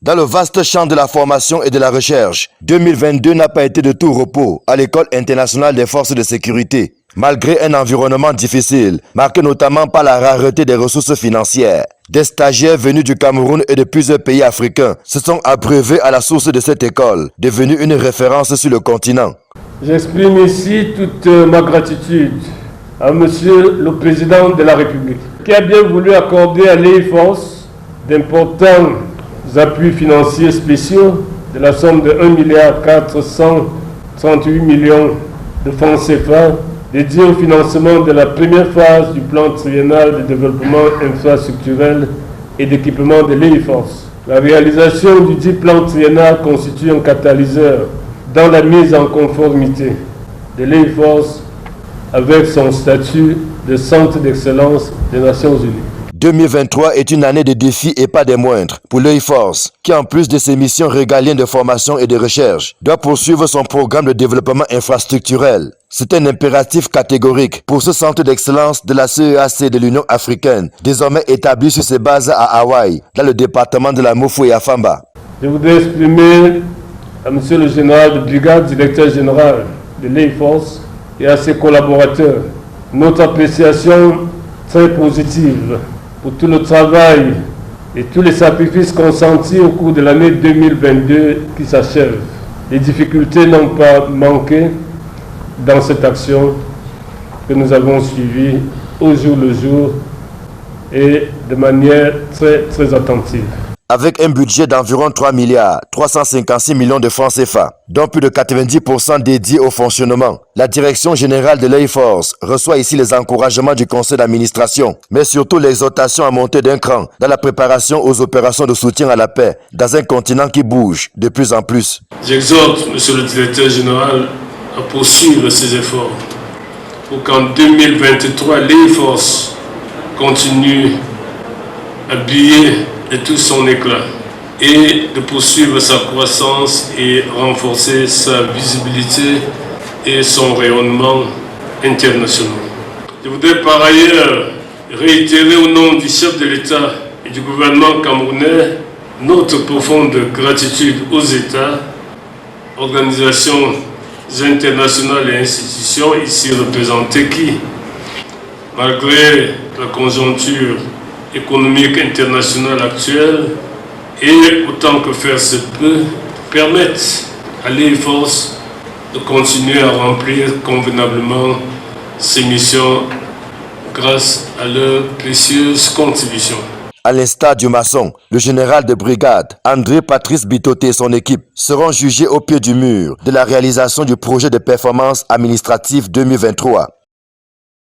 Dans le vaste champ de la formation et de la recherche, 2022 n'a pas été de tout repos à l'École internationale des forces de sécurité. Malgré un environnement difficile, marqué notamment par la rareté des ressources financières, des stagiaires venus du Cameroun et de plusieurs pays africains se sont abreuvés à la source de cette école, devenue une référence sur le continent. J'exprime ici toute ma gratitude à Monsieur le Président de la République, qui a bien voulu accorder à l'EIFORS d'importants appuis financiers spéciaux de la somme de 1,438 milliard de francs CFA dédiés au financement de la première phase du plan triennal de développement infrastructurel et d'équipement de l'EIFORS. La réalisation du dit plan triennal constitue un catalyseur dans la mise en conformité de l'EIFORS avec son statut de centre d'excellence des Nations Unies. 2023 est une année de défis et pas des moindres pour l'EIFORS, qui en plus de ses missions régaliennes de formation et de recherche, doit poursuivre son programme de développement infrastructurel. C'est un impératif catégorique pour ce centre d'excellence de la CEAC de l'Union africaine, désormais établi sur ses bases à Hawaï, dans le département de la Mofo-Yafamba. Je voudrais exprimer à Monsieur le général de brigade, directeur général de l'EIFORS, et à ses collaborateurs notre appréciation très positive pour tout le travail et tous les sacrifices consentis au cours de l'année 2022 qui s'achève. Les difficultés n'ont pas manqué dans cette action que nous avons suivie au jour le jour et de manière très attentive. Avec un budget d'environ 3,356 milliards de francs CFA, dont plus de 90% dédiés au fonctionnement, la direction générale de l'EIFORS reçoit ici les encouragements du conseil d'administration, mais surtout l'exhortation à monter d'un cran dans la préparation aux opérations de soutien à la paix dans un continent qui bouge de plus en plus. J'exhorte, Monsieur le directeur général, à poursuivre ces efforts pour qu'en 2023, l'EIFORS continue à briller de tout son éclat et de poursuivre sa croissance et renforcer sa visibilité et son rayonnement international. Je voudrais par ailleurs réitérer au nom du chef de l'État et du gouvernement camerounais notre profonde gratitude aux États, organisations internationales et institutions ici représentées qui, malgré la conjoncture économique internationale actuelle et autant que faire se peut, permettent à l'EIFORS de continuer à remplir convenablement ses missions grâce à leurs précieuses contributions. À l'instar du maçon, le général de brigade, André Patrice Bitoté et son équipe seront jugés au pied du mur de la réalisation du projet de performance administrative 2023.